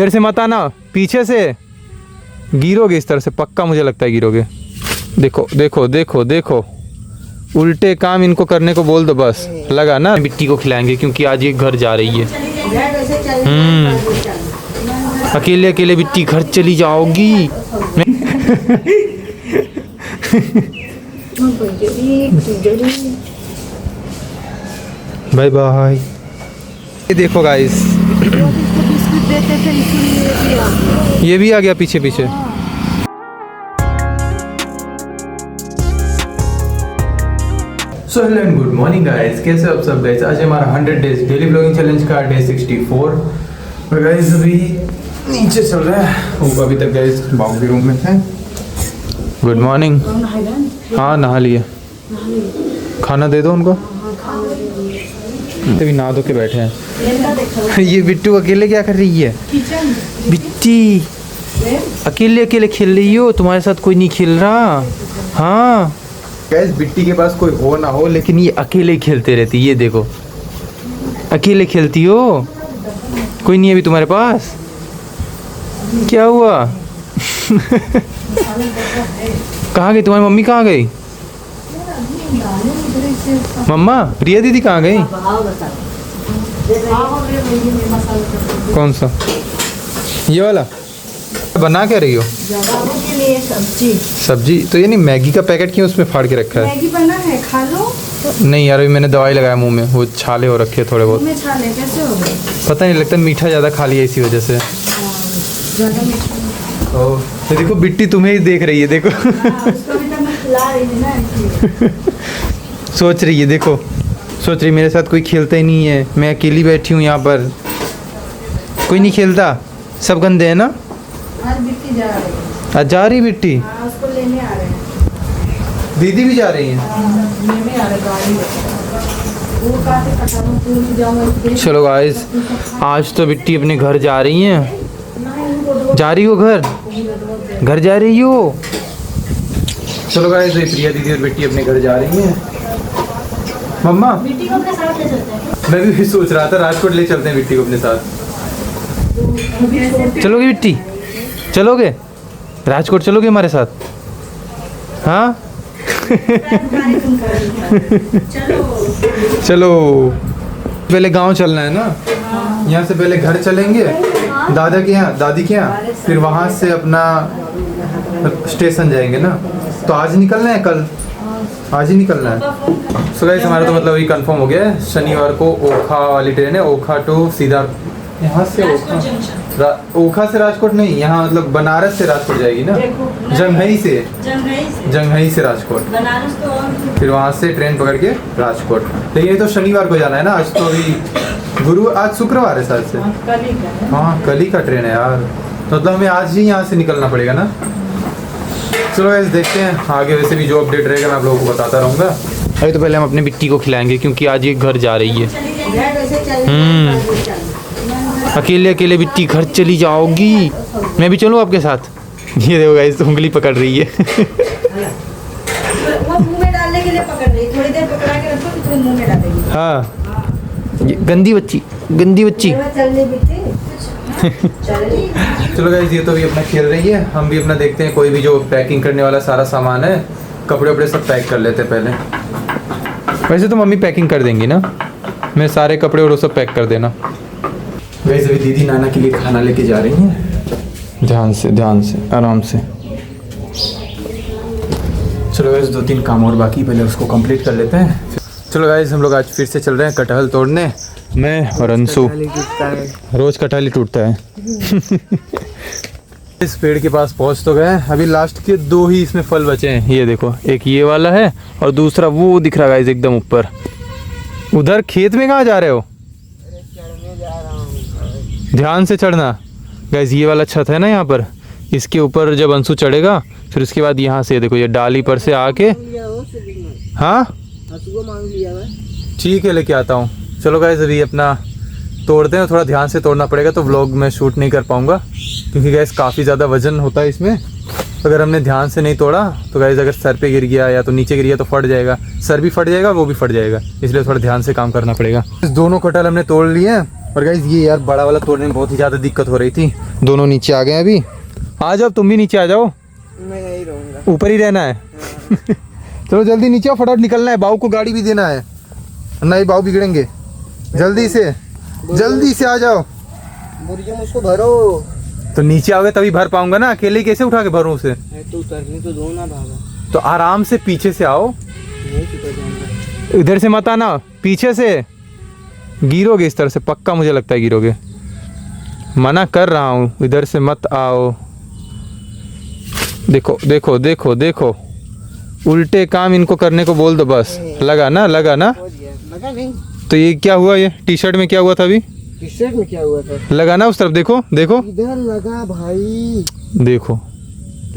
इधर से मत आना, पीछे से गिरोगे इस तरह से, पक्का मुझे लगता है गिरोगे। देखो देखो देखो देखो, उल्टे काम इनको करने को बोल दो बस। लगा ना, बिट्टी को खिलाएंगे क्योंकि आज ये घर जा रही है। अकेले अकेले बिट्टी घर चली जाओगी। Bye bye. ये देखो गाइस, ये भी आ गया पीछे पीछे। So hello and good morning guys, कैसे हो आप सब गाइस। आज हमारा 100 डेज डेली ब्लॉगिंग चैलेंज का डे 64। और गाइस अभी नीचे चल रहा है, वो अभी तक गाइस बाबू के रूम में थे। Good morning. हाँ नहा लिए, खाना दे दो उनको। तभी नहा धो के बैठे हैं। ये बिट्टू अकेले क्या कर रही है? बिट्टी अकेले अकेले खेल रही हो, तुम्हारे साथ कोई नहीं खेल रहा। हाँ गैस, बिट्टी के पास कोई हो ना हो लेकिन ये अकेले खेलते रहती। ये देखो, अकेले खेलती हो, कोई नहीं है अभी तुम्हारे पास। क्या हुआ? कहाँ गई तुम्हारी मम्मी? कहाँ गई मम्मा? रिया दीदी कहाँ गई? कौन सा? ये वाला बना क्या रही हो? के लिए सब्जी। सब्जी तो ये नहीं, मैगी का पैकेट क्यों उसमें फाड़ के रखा है? मैगी बना है, खा लो। नहीं यार, अभी मैंने दवाई लगाया मुंह में, वो छाले हो रखे थोड़े बहुत। में छाले कैसे हो गए? पता नहीं, लगता है मीठा ज़्यादा खा लिया इसी वजह से। ज़्यादा मीठा। ओह, तो देखो बिट्टी तुम्हें ही देख रही है, देखो। उसको भी तो मैं खिला रही हूं ना इसलिए। सोच रही है, देखो सोच रही मेरे साथ कोई खेलता ही नहीं है, मैं अकेली बैठी हूँ यहाँ पर, कोई नहीं खेलता, सब गंदे हैं ना। आज बिट्टी जा रही है। आज जा रही बिट्टी? हाँ, उसको लेने आ रहे हैं। दीदी भी जा रही हैं? लेने आ रहे गाड़ी लेकर। वो काटे कटा दूं, पूरी जाऊं। चलो गाइस, आज तो बिट्टी अपने घर जा रही हैं। जा रही हो घर? घर जा रही हो? चलो गाइस, प्रिया दीदी और बिट्टी अपने घर जा रही हैं। मम्मा बिट्टी को अपने साथ ले चलते हैं। मैं भी सोच रहा था राजकोट ले चलते हैं बिट्टी को अपने साथ। चलोगे बिट्टी? चलोगे राजकोट? चलोगे हमारे साथ? हाँ। चलो पहले गांव चलना है ना, यहाँ से पहले घर चलेंगे दादा के यहाँ, दादी के यहाँ, फिर वहाँ से अपना स्टेशन जाएंगे ना। तो आज निकलना है, कल आज ही निकलना है। सो गाइस, हमारा तो मतलब ये कंफर्म हो गया है। शनिवार को ओखा वाली ट्रेन है, ओखा टू सीधा यहाँ से ओखा से राजकोट नहीं, यहाँ मतलब बनारस से राजकोट जाएगी ना, जंघई से राजकोट, बनारस तो फिर वहाँ से ट्रेन पकड़ के राजकोट। लेकिन ये तो शनिवार को जाना है ना, आज तो अभी आज शुक्रवार है शायद से। कल ही का है। हाँ कल ही का ट्रेन है यार, तो मतलब हमें आज ही यहाँ से निकलना पड़ेगा ना। चलो ऐसे देखते हैं आगे, वैसे भी जो अपडेट रहेगा मैं आप लोगों को बताता रहूँगा। अभी तो पहले हम अपने बिट्टी को खिलाएंगे क्योंकि आज ये घर जा रही है। अकेले अकेले बिट्टी घर चली जाओगी, मैं भी चलूँ आपके साथ? ये देखो गाइस, उंगली पकड़ रही है। वो मुंह में डालने के लिए पकड़ रही है, थोड़ी देर पकड़ा के रखो फिर मुंह में डालेगी। हाँ, ये गंदी बच्ची, गंदी बच्ची। चलने बिट्टी। चलो गाइस, ये तो भी अपना खेल रही है, हम भी अपना देखते हैं कोई भी जो पैकिंग करने वाला सारा सामान है, कपड़े वपड़े सब पैक कर लेते हैं पहले। वैसे तो मम्मी पैकिंग कर देंगी ना, मैं सारे कपड़े और वो सब पैक कर देना। वैसे अभी दीदी नाना के लिए खाना लेके जा रही हैं, ध्यान से आराम से। चलो गाइस, 2-3 काम और बाकी, पहले उसको कंप्लीट कर लेते हैं। चलो गाइस, हम लोग आज फिर से चल रहे हैं कटहल तोड़ने, मैं और अंशु। रोज कटहल ही टूटता है। इस पेड़ के पास पहुंच तो गए, अभी लास्ट के 2 ही इसमें फल बचे हैं। ये देखो, एक ये वाला है और दूसरा वो दिख रहा है गाइस एकदम ऊपर। उधर खेत में कहाँ जा रहे हो? ध्यान से चढ़ना गाइस, ये वाला छत है ना यहाँ पर, इसके ऊपर जब अंशु चढ़ेगा फिर उसके बाद यहाँ से देखो, ये डाली पर से आके। हाँ ठीक है, लेके आता हूँ। चलो गाइस, अभी अपना तोड़ते हैं, थोड़ा ध्यान से तोड़ना पड़ेगा तो व्लॉग में शूट नहीं कर पाऊँगा क्योंकि गाइस काफ़ी ज़्यादा वजन होता है इसमें। अगर हमने ध्यान से नहीं तोड़ा तो गाइस अगर सर पे गिर गया या तो नीचे गिर गया तो फट जाएगा, सर भी फट जाएगा वो भी फट जाएगा, इसलिए थोड़ा ध्यान से काम करना पड़ेगा। दोनों कटहल हमने तोड़ लिए हैं और गाइस ये यार बड़ा वाला तोड़ने में बहुत ही ज़्यादा दिक्कत हो रही थी। दोनों नीचे आ गए हैं अभी। आ जाओ, तुम भी नीचे आ जाओ। मैं यही रहूँगा। ऊपर ही रहना है। चलो जल्दी नीचे आओ, फटाफट निकलना है। बाऊ को गाड़ी भी देना है, नहीं बाऊ बिगड़ेंगे। जल्दी से आ जाओ। बोरिया मुझको भरो। तो नीचे आओगे तभी भर पाऊंगा ना, अकेले कैसे उठा के भरूं उसे? तो उतरने तो दो ना बाबा। तो आराम से पीछे से आओ, नहीं उतर जाऊंगा। इधर से मत आना, पीछे से। गिरोगे इस तरह से, पक्का मुझे लगता है गिरोगे। मना कर रहा हूँ, इधर से मत आओ। देखो देखो देखो देखो, उल्टे काम इनको करने को बोल दो बस। लगा ना, लगा ना? लगा नहीं। तो ये क्या हुआ? ये टी शर्ट में क्या हुआ था अभी? टी शर्ट में क्या हुआ था? लगा ना उस तरफ, देखो देखो इधर लगा भाई। देखो,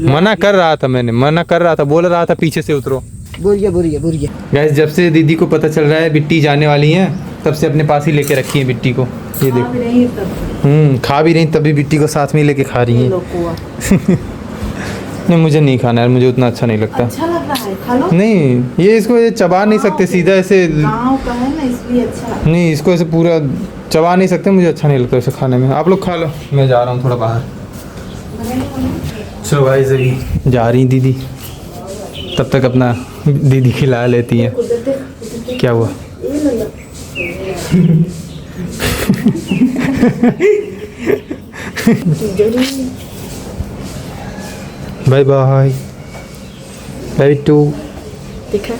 मना कर रहा था मैंने, मना कर रहा था, बोल रहा था पीछे से उतरो। बोरिया बोरिया बोरिया। गैस जब से दीदी को पता चल रहा है बिट्टी जाने वाली है, तब से अपने पास ही लेके रखी है बिट्टी को। ये देखो, खा भी रही तभी बिट्टी को साथ में ही लेके खा रही है। नहीं मुझे नहीं खाना है, मुझे उतना अच्छा नहीं लगता। अच्छा लग रहा है, खा लो। नहीं ये इसको ये चबा नहीं सकते सीधा ऐसे। गाँव का है ना इसलिए अच्छा। नहीं इसको ऐसे पूरा चबा नहीं सकते, मुझे अच्छा नहीं लगता इसे खाने में। आप लोग खा लो, मैं जा रहा हूँ थोड़ा बाहर। चलो भाई अभी जा रही दीदी, तब तक अपना दीदी खिला लेती है। क्या हुआ? Bye bye bye too. देखा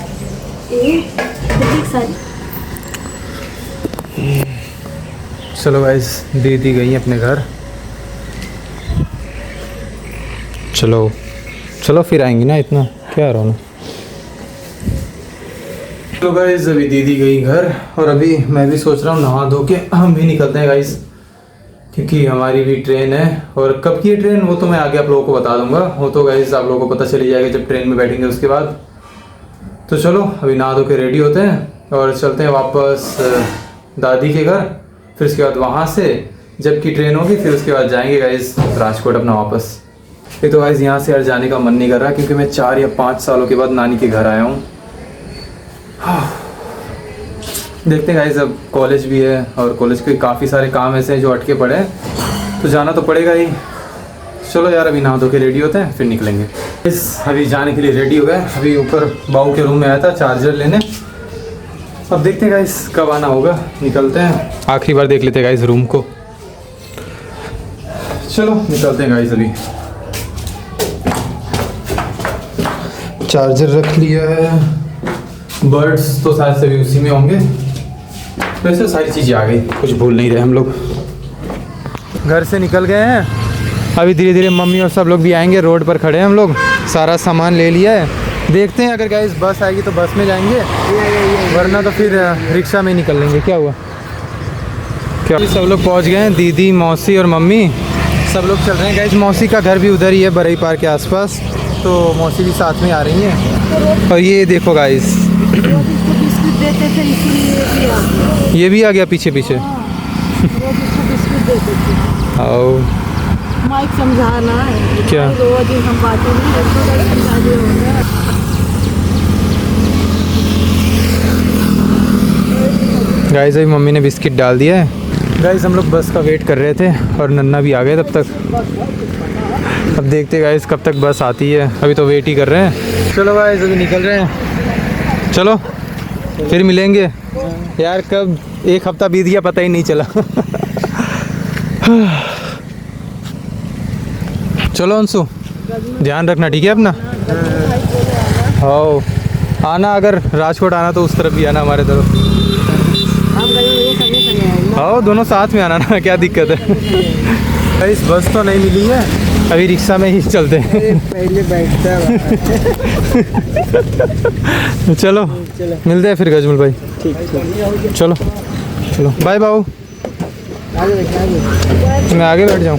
चलो गाइस दीदी गई अपने घर। चलो चलो फिर आएंगी ना, इतना क्या रोना। तो गाइस अभी दीदी गई घर और अभी मैं भी सोच रहा हूँ नहा धो के हम भी निकलते हैं गाइस, क्योंकि हमारी भी ट्रेन है। और कब की है ट्रेन वो तो मैं आगे आप लोगों को बता दूंगा, वो तो गाइस आप लोगों को पता चली जाएगा जब ट्रेन में बैठेंगे उसके बाद। तो चलो अभी नहा धो के रेडी होते हैं और चलते हैं वापस दादी के घर। फिर उसके बाद वहाँ से जबकि ट्रेन होगी फिर उसके बाद जाएंगे गाइस राजकोट अपना वापस। ये तो गाइस यहाँ से यार जाने का मन नहीं कर रहा, क्योंकि मैं 4 या 5 सालों के बाद नानी के घर आया हूँ। देखते हैं गाइस, अब कॉलेज भी है और कॉलेज के काफ़ी सारे काम ऐसे हैं जो अटके पड़े हैं, तो जाना तो पड़ेगा ही। चलो यार अभी नहा धो के रेडी होते हैं फिर निकलेंगे। इस अभी जाने के लिए रेडी हो गए। अभी ऊपर बाऊ के रूम में आया था चार्जर लेने, अब देखते हैं गाइस कब आना होगा, निकलते हैं। आखिरी बार देख लेते हैं गाइस रूम को। चलो निकलते हैं गाइस। अभी चार्जर रख लिया है, बर्ड्स तो शायद सभी उसी में होंगे। वैसे सारी चीज़ें आ गई, कुछ भूल नहीं रहे हम लोग। घर से निकल गए हैं, अभी धीरे धीरे मम्मी और सब लोग भी आएंगे। रोड पर खड़े हैं हम लोग, सारा सामान ले लिया है। देखते हैं अगर गाइस बस आएगी तो बस में जाएंगे, वरना तो फिर रिक्शा में निकल लेंगे। क्या हुआ? क्या सब लोग पहुंच गए हैं, दीदी मौसी और मम्मी सब लोग चल रहे हैं गाइस। मौसी का घर भी उधर ही है बरई पार्क के आसपास, तो मौसी भी साथ में आ रही हैं। और ये देखो गाइस बिस्कुट देते थे इसीलिए ये भी आ गया पीछे पीछे। बिस्कुट देते थे। आओ माइक समझाना है क्या? रोज ही हम बातें नहीं समझा दे होंगे। गाइस अभी मम्मी ने बिस्किट डाल दिया है। गाइस हम लोग बस का वेट कर रहे थे और नन्ना भी आ गए तब तक। अब देखते गाइस कब तक बस आती है, अभी तो वेट ही कर रहे हैं। चलो गाइस अभी निकल रहे हैं, चलो फिर मिलेंगे। यार कब 1 हफ्ता बीत गया पता ही नहीं चला। चलो अंशु ध्यान रखना ठीक है अपना। हाँ आना, अगर राजकोट आना तो उस तरफ भी आना हमारे तरफ। हाँ दोनों साथ में आना ना, क्या दिक्कत है। इस बस तो नहीं मिली है, अभी रिक्शा में ही चलते हैं। पहले बैठता चलो मिलते हैं फिर गजमल भाई। ठीक। चलो चलो बाय बाबू, मैं आगे बैठ जाऊँ।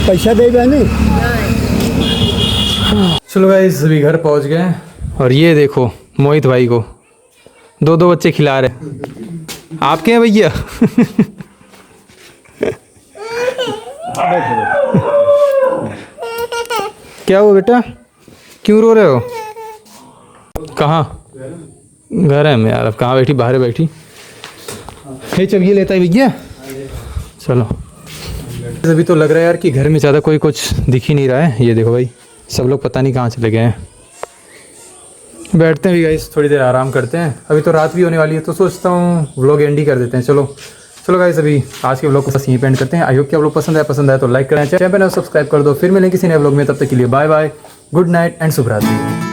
पैसा दे नहीं। चलो गाइस अभी घर पहुंच गए और ये देखो मोहित भाई को 2 बच्चे खिला रहे। आपके हैं भैया? क्या हुआ बेटा, क्यों रो रहे हो? कहाँ? घर है मैं यार, अब कहाँ बैठी, बाहर बैठी। हे चल ये लेता है भैया, चलो। अभी तो लग रहा है यार कि घर में ज़्यादा कोई कुछ दिख ही नहीं रहा है। ये देखो भाई, सब लोग पता नहीं कहाँ चले गए हैं। बैठते हैं भी गाइस, थोड़ी देर आराम करते हैं। अभी तो रात भी होने वाली है, तो सोचता हूँ व्लॉग एंड ही कर देते हैं। चलो गाइस, अभी आज के व्लॉग को बस यहीं पे एंड करते हैं। आई होप कि आप लोग पसंद आया तो लाइक करें, चैनल को सब्सक्राइब कर दो। फिर मिलें किसी नए व्लॉग में, तब तक के लिए bye bye, good night and शुभ रात्रि।